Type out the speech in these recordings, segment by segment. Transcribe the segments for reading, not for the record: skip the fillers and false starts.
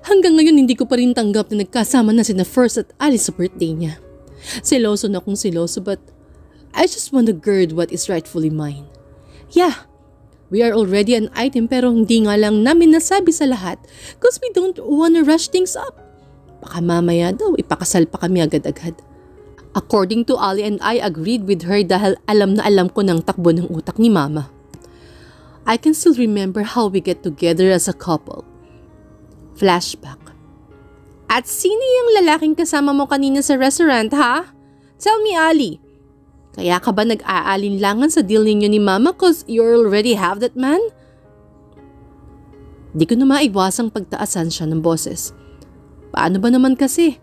Hanggang ngayon hindi ko pa rin tanggap na nagkasama na sina First at Alice sa birthday niya. Seloso na kung seloso, but I just want to guard what is rightfully mine. Yeah, we are already an item pero hindi nga lang namin nasabi sa lahat because we don't wanna rush things up. Baka mamaya daw ipakasal pa kami agad-agad. According to Ali and I agreed with her dahil alam na alam ko ng takbo ng utak ni Mama. I can still remember how we get together as a couple. Flashback. At sino yung lalaking kasama mo kanina sa restaurant, ha? Tell me, Ali. Kaya ka ba nag-aalinlangan sa deal ninyo ni Mama cause you already have that man? Di ko na maiwasang pagtaasan siya ng boses. Paano ba naman kasi?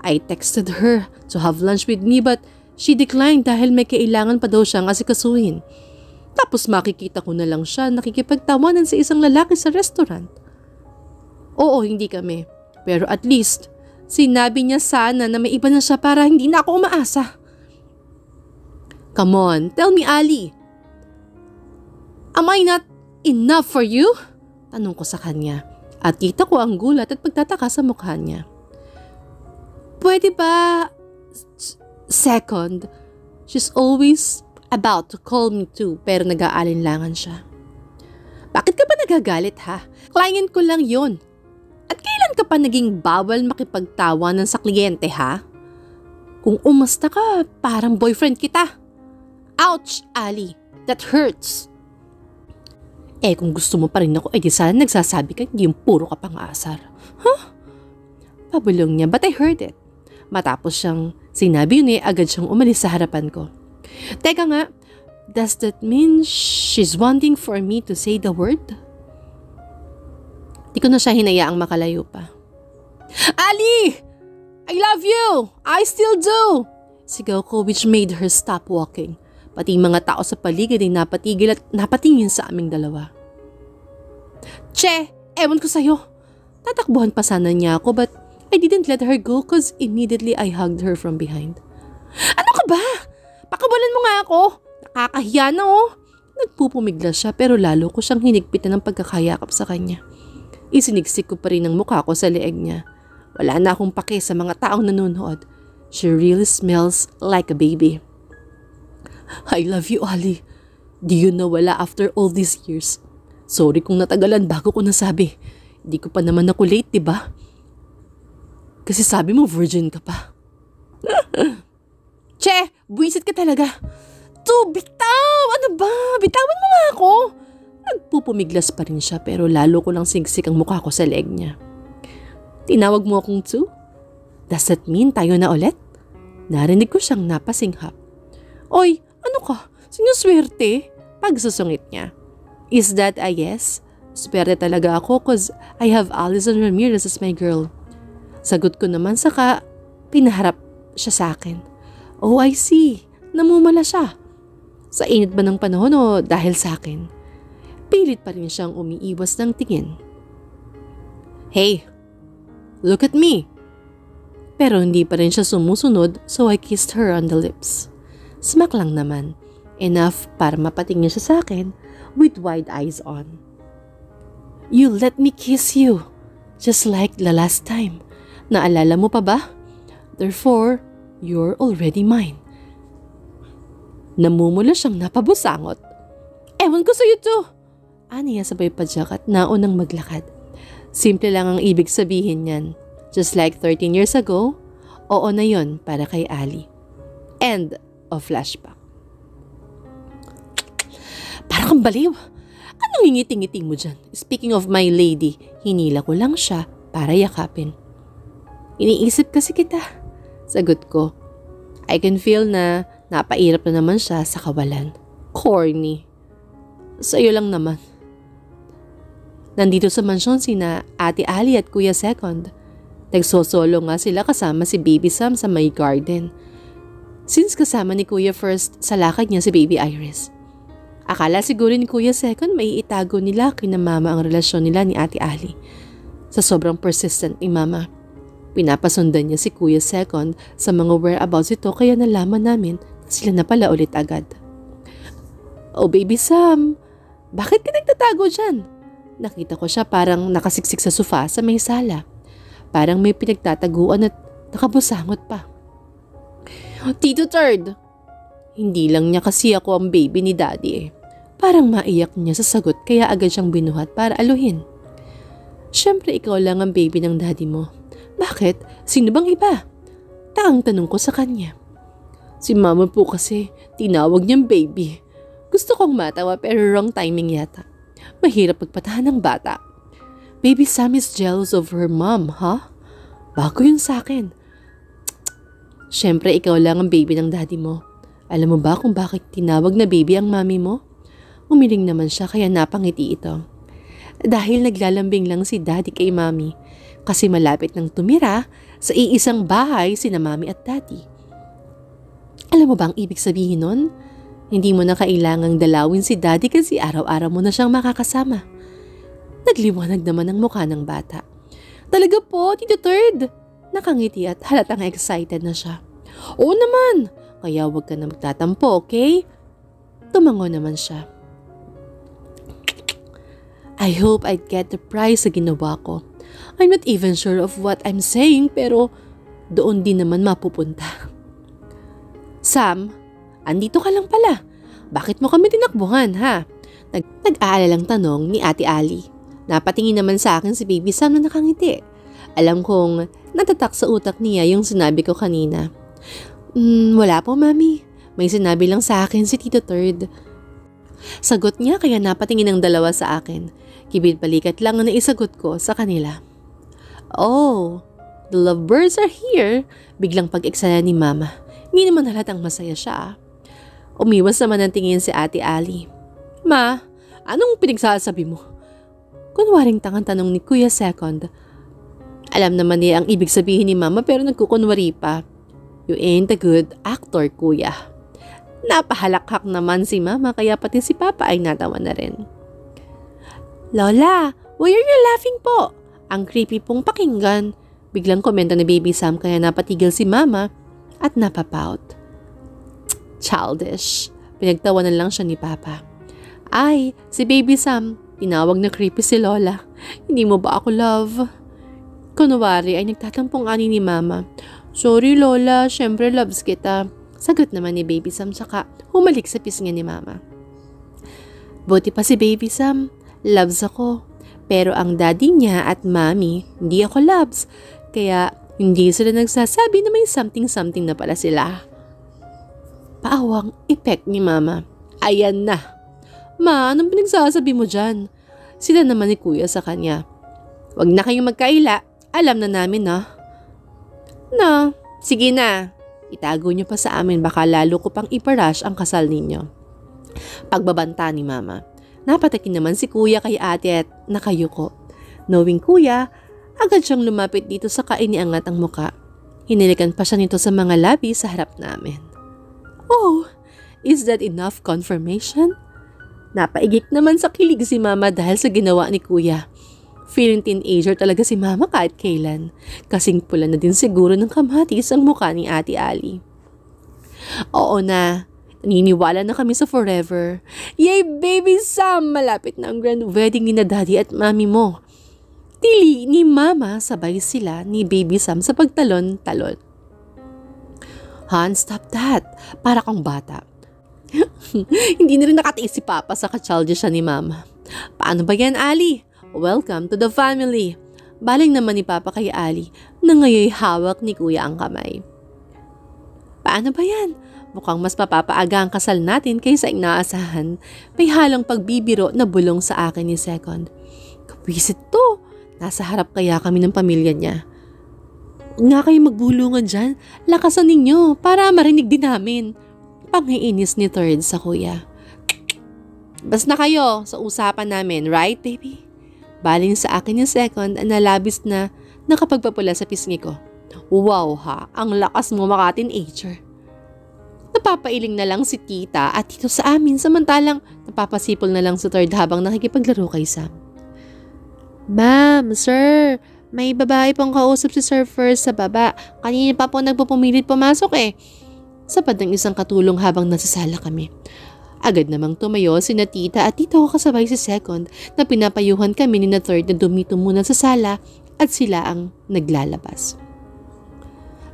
I texted her to have lunch with me but she declined dahil may kailangan pa daw siyang asikasuhin. Tapos makikita ko na lang siya nakikipagtawanan sa isang lalaki sa restaurant. Oo, hindi kami. Pero at least, sinabi niya sana na may iba na siya para hindi na ako umaasa. Come on, tell me, Ali. Am I not enough for you? Tanong ko sa kanya. At kita ko ang gulat at pagtataka sa mukha niya. Pwede ba second? She's always about to call me too pero nag-aalinlangan siya. Bakit ka ba nagagalit ha? Client ko lang yun. At kailan ka pa naging bawal makipagtawanan sa kliyente ha? Kung umasta ka, parang boyfriend kita. Ouch, Ali. That hurts. Kung gusto mo pa rin ako, di sana nagsasabi ka, hindi yung puro ka pang asar. Huh? Pabulong niya, but I heard it. Matapos siyang sinabi yun agad siyang umalis sa harapan ko. Teka nga, does that mean she's wanting for me to say the word? Di ko na siya hinayaang makalayo pa. Ali! I love you! I still do! Sigaw ko which made her stop walking. Pati mga tao sa paligid ay napatigil at napatingin sa aming dalawa. Che! Ewan ko sa'yo. Tatakbuhan pa sana niya ako but I didn't let her go cause immediately I hugged her from behind. Ano ka ba? Pakawalan mo nga ako. Nakakahiya na oh. Nagpupumiglas siya pero lalo ko siyang hinigpitan ng pagkakayakap sa kanya. Isinigsik ko pa rin ang mukha ko sa leeg niya. Wala na akong pake sa mga taong nanonood. She really smells like a baby. I love you, Ali. Di yun nawala after all these years. Sorry kung natagalan bago ko nasabi. Di ko pa naman ako late, diba? Kasi sabi mo virgin ka pa. Che, buwisit ka talaga. Bitaw! Ano ba? Bitawan mo nga ako. Nagpupumiglas pa rin siya pero lalo ko lang sigsik ang mukha ko sa leg niya. Tinawag mo akong Tsu? Does that mean tayo na ulit? Narinig ko siyang napasinghap. Oy, ano ka? Sinuswerte? Pagsusungit niya. Is that a yes? Swerte talaga ako cause I have Alison Ramirez as my girl. Sagot ko naman saka pinaharap siya sa akin. Oh, I see. Namumala siya. Sa init ba ng panahon o dahil sa akin? Pilit pa rin siyang umiiwas ng tingin. Hey, look at me. Pero hindi pa rin siya sumusunod so I kissed her on the lips. Smack lang naman. Enough para mapatingin siya sa akin with wide eyes on. You let me kiss you. Just like the last time. Naalala mo pa ba? Therefore, you're already mine. Namumula siyang napabusangot. Ewan ko sa'yo to. Aniya sabay padyak at naunang maglakad. Simple lang ang ibig sabihin niyan. Just like 13 years ago, oo na yon para kay Ali. End of flashback. Parang kang baliw. Anong ngingiti-ngiti mo dyan? Speaking of my lady, hinila ko lang siya para yakapin. Iniisip kasi kita. Sagot ko. I can feel na napairap na naman siya sa kawalan. Corny. Sa'yo lang naman. Nandito sa mansyon sina Ate Ali at Kuya Second. Nagsosolo nga sila kasama si Baby Sam sa may garden. Since kasama ni Kuya First sa lakad niya si Baby Iris. Akala siguro ni Kuya Second may itago nila kina Mama ang relasyon nila ni Ate Ali. Sa sobrang persistent ni Mama, pinapasundan niya si Kuya Second sa mga whereabouts ito kaya nalaman namin na sila na pala ulit agad. Oh Baby Sam, bakit ka nagtatago dyan? Nakita ko siya parang nakasiksik sa sofa sa may sala. parang may pinagtataguan at nakabusangot pa. Tito Third! Hindi lang niya kasi ako ang baby ni Daddy eh. Parang maiyak niya sa sagot kaya agad siyang binuhat para aluhin. Siyempre ikaw lang ang baby ng daddy mo. Bakit? Sino bang iba? Taang tanong ko sa kanya. Si mama po kasi, tinawag niyang baby. Gusto kong matawa pero wrong timing yata. Mahirap pagpatahan ng bata. Baby Sam is jealous of her mom, ha? Bago yun sa akin. Siyempre ikaw lang ang baby ng daddy mo. Alam mo ba kung bakit tinawag na baby ang mami mo? Umiling naman siya kaya napangiti ito. Dahil naglalambing lang si daddy kay mami kasi malapit nang tumira sa iisang bahay sina mami at daddy. Alam mo ba ang ibig sabihin nun? Hindi mo na kailangang dalawin si daddy kasi araw-araw mo na siyang makakasama. Nagliwanag naman ang mukha ng bata. Talaga po, Tito Third! Nakangiti at halatang excited na siya. Oo naman! Kaya huwag ka na magtatampo, okay? Tumango naman siya. I hope I'd get the prize sa ginawa ko. I'm not even sure of what I'm saying pero doon din naman mapupunta. Sam, andito ka lang pala. Bakit mo kami tinakbuhan ha? Nag-aalalang tanong ni Ate Ali. Napatingin naman sa akin si Baby Sam na nakangiti. Alam kong natatak sa utak niya yung sinabi ko kanina. Wala po mami. May sinabi lang sa akin si Tito Third. Sagot niya kaya napatingin ang dalawa sa akin. Kibid-balikat lang ang naisagot ko sa kanila. Oh, the lovebirds are here. Biglang pag-eksala ni Mama. Hindi naman halatang masaya siya. Umiwas naman ang tingin si Ate Ali. Ma, anong pinagsasabi mo? Kunwaring tangang tanong ni Kuya Second. Alam naman niya ang ibig sabihin ni Mama pero nagkukunwari pa. You ain't a good actor, Kuya. Napahalakhak naman si Mama kaya pati si Papa ay natawa na rin. Lola, why are you laughing po? Ang creepy pong pakinggan. Biglang komento ni Baby Sam kaya napatigil si Mama at napapout. Childish. Pinagtawanan lang siya ni Papa. Ay, si Baby Sam, tinawag na creepy si Lola. Hindi mo ba ako love? Kunwari ay nagtatampong ani ni Mama. Sorry Lola, syempre loves kita. Sagot naman ni Baby Sam saka humalik sa pisngi ni Mama. Buti pa si Baby Sam, loves ako. Pero ang daddy niya at mami, hindi ako loves. Kaya hindi sila nagsasabi na may something-something na pala sila. Paawang effect ni Mama. Ayan na. Ma, anong pinagsasabi mo dyan? Sila naman ni Kuya sa kanya. Wag na kayong magkaila. Alam na namin na. No, sige na. Itago niyo pa sa amin baka lalo ko pang iparash ang kasal ninyo. Pagbabanta ni Mama. Napatakin naman si Kuya kay ate at nakayuko. Knowing Kuya, agad siyang lumapit dito sa kainiangat ang muka. Hinilikan pa siya nito sa mga labi sa harap namin. Oh, is that enough confirmation? Napaigik naman sa kilig si Mama dahil sa ginawa ni Kuya. Feeling teenager talaga si Mama kahit kailan. Kasing pula na din siguro ng kamatis ang mukha ni Ate Ali. Oo na, naniniwala na kami sa forever. Yay Baby Sam! Malapit na ang grand wedding ni na Daddy at Mami mo. Tili ni Mama sabay sila ni Baby Sam sa pagtalon-talon. Han, stop that. Para kang bata. Hindi na rin nakatiis si Papa sa ka-childish siya ni Mama. Paano ba yan, Ali? Welcome to the family. Baling naman ni Papa kay Ali na ngayon hawak ni Kuya ang kamay. Paano ba yan? Mukhang mas mapapaaga ang kasal natin kaysa inaasahan. May halang pagbibiro na bulong sa akin ni Second. Kapisit to. Nasa harap kaya kami ng pamilya niya. Huwag nga kayo magbulungan dyan. Lakasan ninyo para marinig din namin. Panghiinis ni Third sa Kuya. Bas na kayo sa usapan namin, right baby? Baling sa akin yung Second na labis na nakapagpapula sa pisngi ko. Wow ha, ang lakas mo maka-teenager. Napapailing na lang si tita at tito sa amin samantalang napapasipol na lang si Third habang nakikipaglaro kay Sam. Ma'am, sir, may babae pong kausap si Sir First sa baba. Kanina pa po nagpupumilit pumasok eh. Sapad ng isang katulong habang nasasala kami. Agad namang tumayo sina tita at tito ko kasabay si Second na pinapayuhan kami ni na Third na dumito muna sa sala at sila ang naglalabas.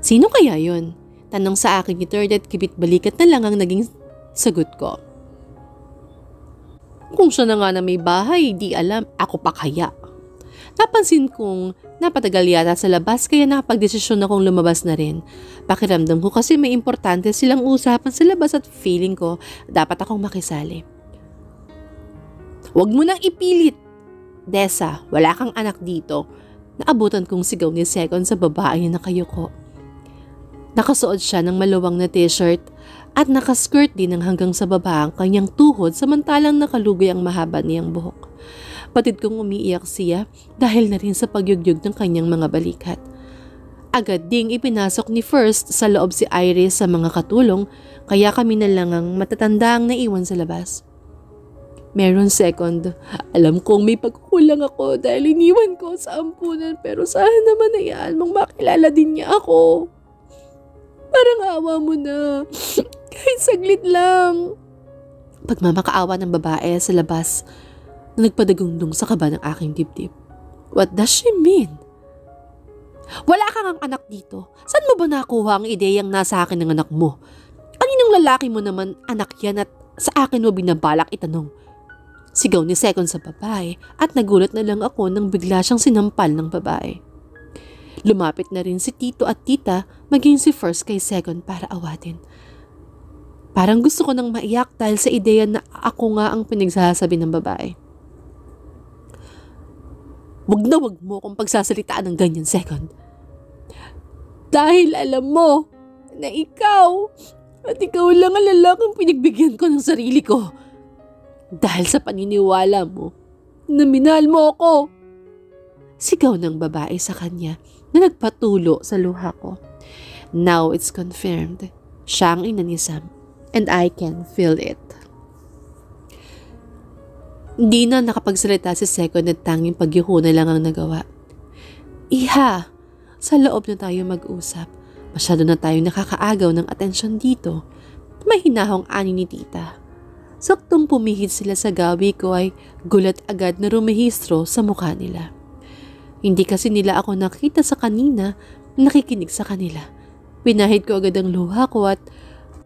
Sino kaya yun? Tanong sa akin ni Third at kibit-balikat na lang ang naging sagot ko. Kung siya na nga na may bahay, di alam, ako pa kaya. Napansin kong napatagal yata sa labas kaya nakapagdesisyon akong lumabas na rin. Pakiramdam ko kasi may importante silang usapan sa labas at feeling ko dapat akong makisali. Huwag mo nang ipilit. Desa, wala kang anak dito. Naabutan kong sigaw ni Second sa babae na nakayuko. Nakasuot siya ng maluwang na t-shirt at nakaskirt din ng hanggang sa baba ang kanyang tuhod samantalang nakalugay ang mahaba niyang buhok. Patid kong umiiyak siya dahil na rin sa pagyugyug ng kanyang mga balikat. Agad ding ipinasok ni First sa loob si Iris sa mga katulong kaya kami na lang ang matatandaang naiwan sa labas. Meron Second, alam kong may pagkukulang ako dahil iniwan ko sa ampunan pero sana naman hayaan mong makilala din niya ako. Parang awa mo na. Kahit saglit lang. Pagmamakaawa ng babae sa labas na nagpadagundong sa kaba ng aking dibdib. What does she mean? Wala kang ang anak dito. Saan mo ba nakuha ang ideyang nasa akin ng anak mo? Kaninong lalaki mo naman anak yan at sa akin mo binabalak itanong? Sigaw ni Second sa babae at nagulat na lang ako nang bigla siyang sinampal ng babae. Lumapit na rin si Tito at Tita maging si First kay Second para awatin. Parang gusto ko nang maiyak dahil sa ideya na ako nga ang pinagsasabi ng babae. Wag mo kung pagsasalitaan ng ganyan, Second. Dahil alam mo na ikaw at ikaw lang ang lalaking pinagbigyan ko ng sarili ko. Dahil sa paniniwala mo na minahal mo ako. Sigaw ng babae sa kanya na nagpatulo sa luha ko. Now it's confirmed. Siya ang ina ni Sam and I can feel it. Hindi na nakapagsalita si Second at tanging pagyuko na lang ang nagawa. Iha, sa loob na tayo mag-usap. Masyado na tayo nakakaagaw ng atensyon dito. Mahinahong ani ni Tita. Saktong pumihit sila sa gawi ko ay gulat agad na rumehistro sa mukha nila. Hindi kasi nila ako nakita sa kanina, nakikinig sa kanila. Pinahid ko agad ang luha ko at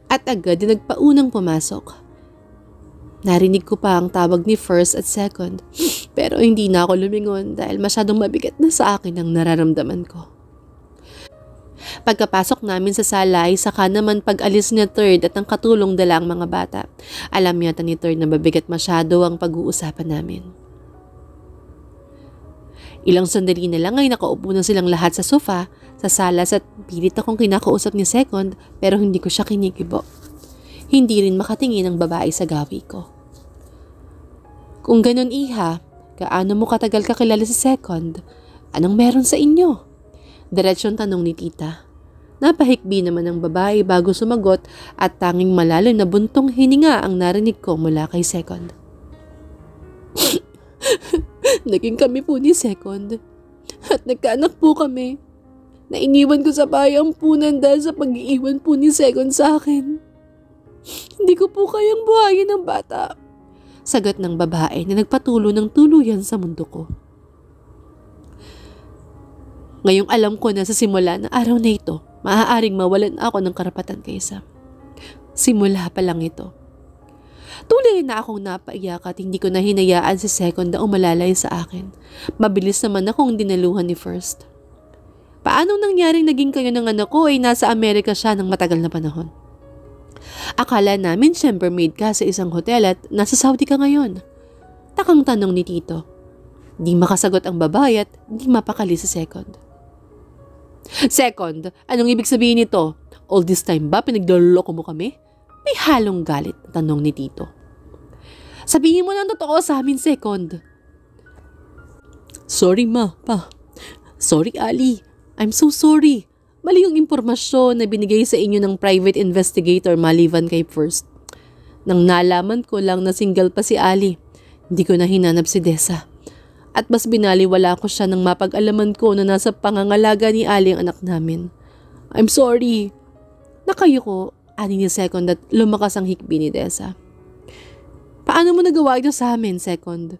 agad din nagpaunang pumasok. Narinig ko pa ang tawag ni First at Second, pero hindi na ako lumingon dahil masyadong mabigat na sa akin ang nararamdaman ko. Pagkapasok namin sa sala ay saka naman pag-alis niya Third at ang katulong dala ang mga bata. Alam yata ni Third na mabigat masyado ang pag-uusapan namin. Ilang sandali na lang ay nakaupo na silang lahat sa sofa, sa salas at pilit akong kinakausap ni Second pero hindi ko siya kinikibo. Hindi rin makatingin ang babae sa gawi ko. Kung ganun Iha, gaano mo katagal kakilala si Second? Anong meron sa inyo? Diretsyon tanong ni Tita. Napahikbi naman ang babae bago sumagot at tanging malalim na buntong hininga ang narinig ko mula kay Second. Naging kami po ni Second at nagkaanak po kami. Nainiwan ko sa bahay ang punan dahil sa pag-iiwan po ni Second sa akin. Hindi ko po kayang buhayin ang bata. Sagot ng babae na nagpatulo ng tuluyan sa mundo ko. Ngayong alam ko na sa simula ng araw na ito, maaaring mawalan ako ng karapatan kay Sam. Simula pa lang ito. Tuloy na akong napaiyak at hindi ko na hinayaan si Second na umalalay sa akin. Mabilis naman akong dinaluhan ni First. Paanong nangyaring naging kayo ng anak ko ay nasa Amerika siya ng matagal na panahon? Akala namin chambermaid ka sa isang hotel at nasa Saudi ka ngayon. Takang tanong ni Tito. Di makasagot ang babae at di mapakali si Second. Second, anong ibig sabihin nito? All this time ba pinagloloko mo kami? May halong galit na tanong ni Tito. Sabihin mo ng totoo sa amin, Second. Sorry ma, pa. Sorry Ali, I'm so sorry. Mali yung impormasyon na binigay sa inyo ng private investigator maliban kay First. Nang nalaman ko lang na single pa si Ali, hindi ko na hinanap si Desa. At mas binaliwala ko siya nang mapag-alaman ko na nasa pangangalaga ni Ali ang anak namin. I'm sorry. Nakayo ko, ani ni Second at lumakas ang hikbi ni Desa. Paano mo nagawa ito sa amin, Second?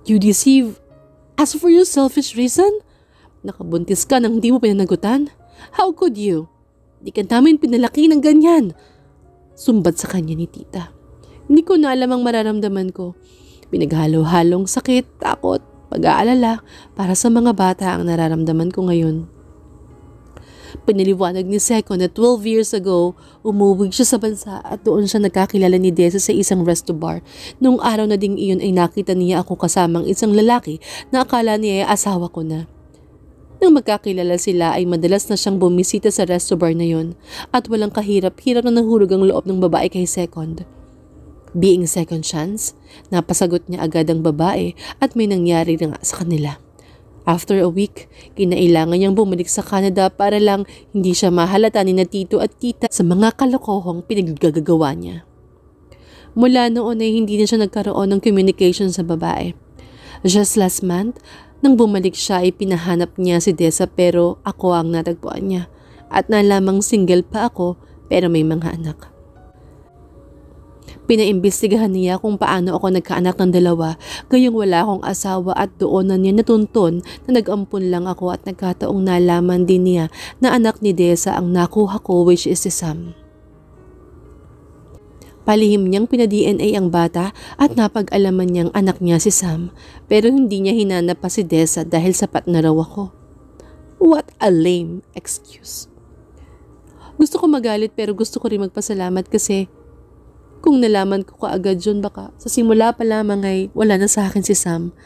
You deceive us for your selfish reason? Nakabuntis ka nang di mo pinanagutan? How could you? Di ka namin pinalaki ng ganyan. Sumbat sa kanya ni tita. Hindi ko na alam ang mararamdaman ko. Pinaghalo-halong sakit, takot, pag-aalala para sa mga bata ang nararamdaman ko ngayon. Pinaliwanag ni Second na 12 years ago, umuwi siya sa bansa at doon siya nagkakilala ni Desa sa isang resto bar. Noong araw na ding iyon ay nakita niya ako kasamang isang lalaki na akala niya ay asawa ko na. Nang magkakilala sila ay madalas na siyang bumisita sa resto bar na yon at walang kahirap-hirap na nahulog ang loob ng babae kay Second. Being second chance, napasagot niya agad ang babae at may nangyari na nga sa kanila. After a week, kinailangan niyang bumalik sa Canada para lang hindi siya mahalata ni na tito at tita sa mga kalokohong pinaggagawa niya. Mula noon ay hindi na siya nagkaroon ng communication sa babae. Just last month, nang bumalik siya ay pinahanap niya si Desa pero ako ang natagpuan niya at nalamang single pa ako pero may mga anak. Pinaimbestigahan niya kung paano ako nagkaanak ng dalawa, gayong wala akong asawa at doon na niya natuntun na nag-ampun lang ako at nagkataong nalaman din niya na anak ni Desa ang nakuha ko which is si Sam. Palihim niyang pina-DNA ang bata at napag-alaman niyang anak niya si Sam pero hindi niya hinanap pa si Desa dahil sapat na raw ako. What a lame excuse. Gusto ko magalit pero gusto ko rin magpasalamat kasi kung nalaman ko kaagad yun baka sa simula pa lamang ay wala na sa akin si Sam.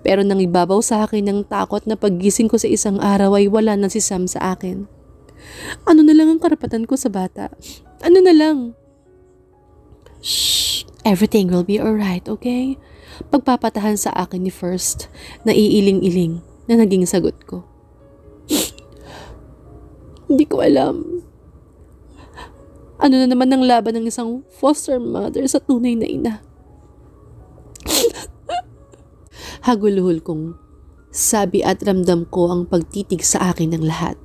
Pero nang ibabaw sa akin ng takot na paggising ko sa isang araw ay wala na si Sam sa akin. Ano na lang ang karapatan ko sa bata? Ano na lang? Shh! Everything will be alright, okay? Pagpapatahan sa akin ni First na iiling-iling na naging sagot ko. Hindi ko alam. Ano na naman ang laban ng isang foster mother sa tunay na ina? Haguluhol kong sabi at ramdam ko ang pagtitig sa akin ng lahat.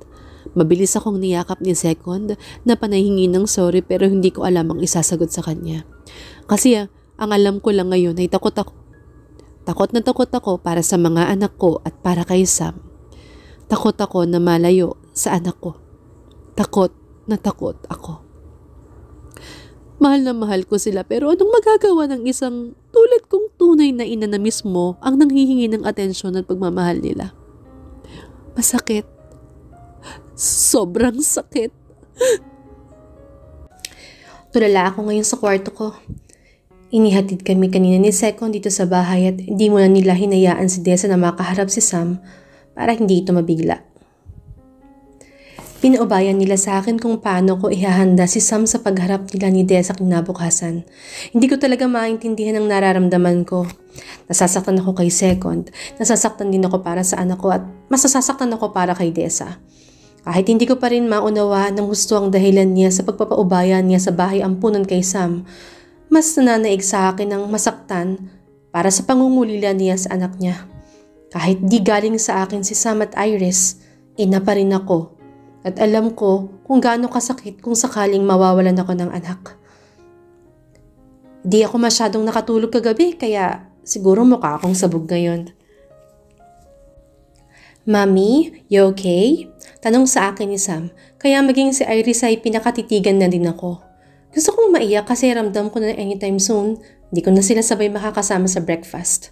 Mabilis akong niyakap ni Second na panahingi ng sorry pero hindi ko alam ang isasagot sa kanya. Kasi ang alam ko lang ngayon ay takot ako. Takot na takot ako para sa mga anak ko at para kay Sam. Takot ako na malayo sa anak ko. Takot na takot ako. Mahal na mahal ko sila pero anong magagawa ng isang tulad kong tunay na ina na mismo ang nanghihingi ng atensyon at pagmamahal nila? Masakit. Sobrang sakit. Tulala ako ngayon sa kwarto ko. Inihatid kami kanina ni Second dito sa bahay at hindi mo na nila hinayaan si Desa na makaharap si Sam para hindi ito mabigla. Pinaubayan nila sa akin kung paano ko ihahanda si Sam sa pagharap nila ni Desa kinabukasan. Hindi ko talaga maintindihan ang nararamdaman ko. Nasasaktan ako kay Second, nasasaktan din ako para sa anak ko at masasasaktan ako para kay Desa. Kahit hindi ko pa rin maunawa ng gusto ang dahilan niya sa pagpapaubayan niya sa bahay ampunan kay Sam, mas nananaig sa akin ang masaktan para sa pangungulila niya sa anak niya. Kahit di galing sa akin si Sam at Iris, ina pa rin ako. At alam ko kung gaano kasakit kung sakaling mawawalan ako ng anak. Di ako masyadong nakatulog kagabi kaya siguro mukha akong sabog ngayon. Mami, you okay? Tanong sa akin ni Sam, kaya maging si Iris ay pinakatitigan na din ako. Gusto kong maiyak kasi ramdam ko na anytime soon, di ko na sila sabay makakasama sa breakfast.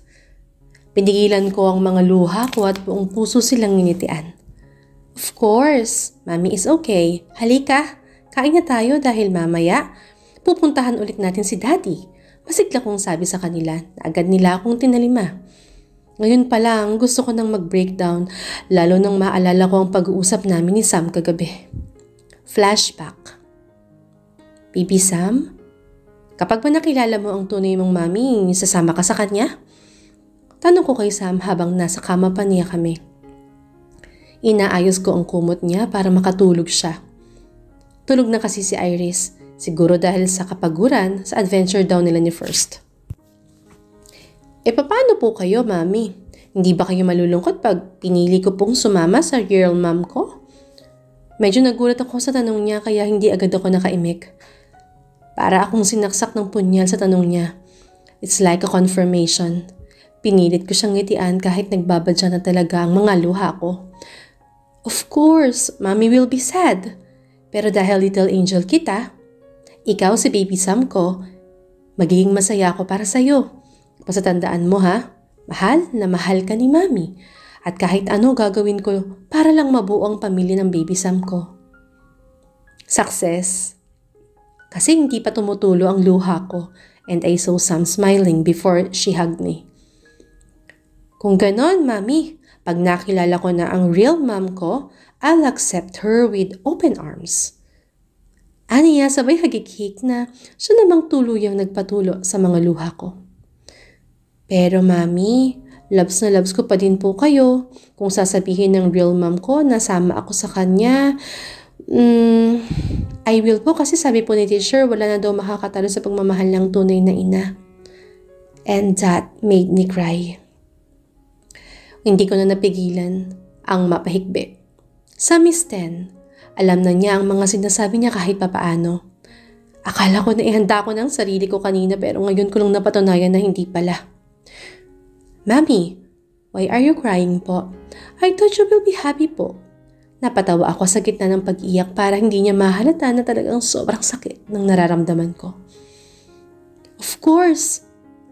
Pinigilan ko ang mga luha ko at buong puso silang nginitian. Of course, Mami is okay. Halika, kain na tayo dahil mamaya pupuntahan ulit natin si Daddy. Masigla kong sabi sa kanila na agad nila akong tinalima. Ngayon pa lang gusto ko nang mag-breakdown lalo nang maalala ko ang pag-uusap namin ni Sam kagabi. Flashback. Baby Sam, kapag ba nakilala mo ang tunay mong mami, sasama ka sa kanya? Tanong ko kay Sam habang nasa kama pa niya kami. Inaayos ko ang kumot niya para makatulog siya. Tulog na kasi si Iris, siguro dahil sa kapaguran sa adventure daw nila ni First. Paano po kayo, Mami? Hindi ba kayo malulungkot pag pinili ko pong sumama sa girl mom ko? Medyo nagulat ako sa tanong niya kaya hindi agad ako nakaimik. Para akong sinaksak ng punyal sa tanong niya. It's like a confirmation. Pinilit ko siyang ngitian kahit nagbabadya na talaga ang mga luha ko. Of course, Mommy will be sad. Pero dahil little angel kita, ikaw si baby Sam ko, magiging masaya ako para sa'yo. Basta tandaan mo ha, mahal na mahal ka ni Mommy. At kahit ano gagawin ko para lang mabuo ang pamilya ng baby Sam ko. Success. Kasi hindi pa tumutulo ang luha ko and I saw Sam smiling before she hugged me. Kung ganon, Mommy, pag nakilala ko na ang real mom ko, I'll accept her with open arms. Aniya sabay hagikik na siya namang tuluyang nagpatulo sa mga luha ko. Pero Mommy, loves na loves ko pa din po kayo. Kung sasabihin ng real mom ko na sama ako sa kanya, I will po kasi sabi po ni teacher wala na daw makakatalo sa pagmamahal ng tunay na ina. And that made me cry. Hindi ko na napigilan ang mapahikbi. Sa Miss 10, alam na niya ang mga sinasabi niya kahit papaano. Akala ko na ihanda ko ng sarili ko kanina pero ngayon ko lang napatunayan na hindi pala. Mommy, why are you crying po? I thought you will be happy po. Napatawa ako sa gitna ng pag-iyak para hindi niya mahalata na talagang sobrang sakit ng nararamdaman ko. Of course,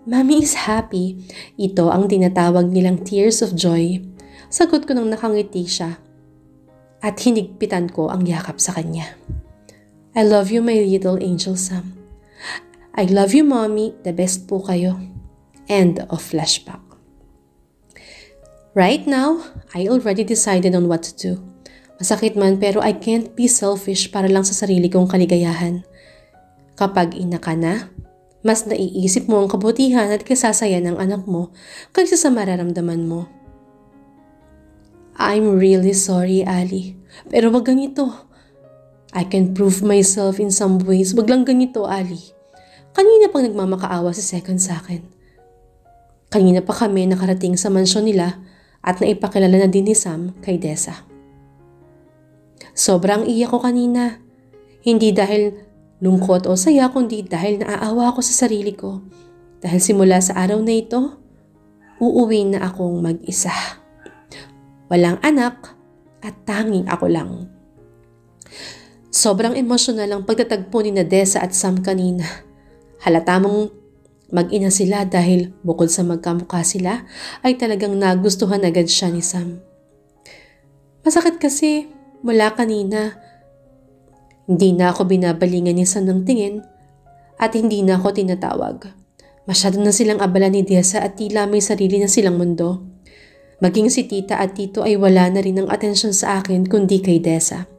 Mommy is happy. Ito ang tinatawag nilang tears of joy. Sagot ko nang nakangiti siya at hinigpitan ko ang yakap sa kanya. I love you, my little angel Sam. I love you, Mommy. The best po kayo. End of flashback. Right now, I already decided on what to do. Masakit man pero I can't be selfish para lang sa sarili kong kaligayahan. Kapag ina ka na, mas naiisip mo ang kabutihan at kasasaya ng anak mo kaysa sa mararamdaman mo. I'm really sorry, Ali. Pero wag ganito. I can prove myself in some ways. Wag lang ganito, Ali. Kanina pang nagmamakaawa si Second sa akin. Kanina pa kami nakarating sa mansyon nila at naipakilala na din ni Sam kay Dessa. Sobrang iyak ko kanina. Hindi dahil lungkot o saya kundi dahil naaawa ako sa sarili ko. Dahil simula sa araw na ito, uuwi na akong mag-isa. Walang anak at tanging ako lang. Sobrang emosyonal ang pagtatagpo ni Dessa at Sam kanina. Halata mong mag-ina sila dahil bukod sa magkamukha sila ay talagang nagustuhan agad siya ni Sam. Masakit kasi mula kanina. Hindi na ako binabalingan ni Sam ng tingin at hindi na ako tinatawag. Masyado na silang abala ni Dessa at tila may sarili na silang mundo. Maging si tita at tito ay wala na rin ng atensyon sa akin kundi kay Dessa.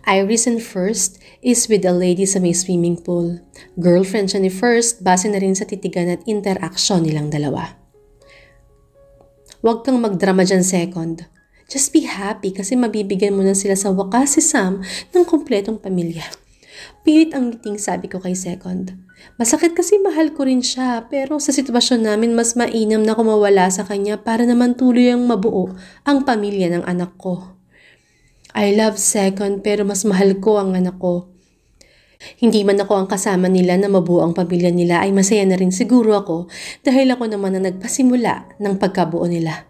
Iris and First is with a lady sa may swimming pool. Girlfriend siya ni First base na rin sa titigan at interaction nilang dalawa. Huwag kang magdrama dyan, Second. Just be happy kasi mabibigyan mo na sila sa wakas si Sam ng kumpletong pamilya. Pilit ang ngiting sabi ko kay Second. Masakit kasi mahal ko rin siya pero sa sitwasyon namin mas mainam na kumawala sa kanya para naman tuloy ang mabuo ang pamilya ng anak ko. I love Second pero mas mahal ko ang anak ko. Hindi man ako ang kasama nila na mabuo ang pamilya nila ay masaya na rin siguro ako dahil ako naman ang nagpasimula ng pagkabuo nila.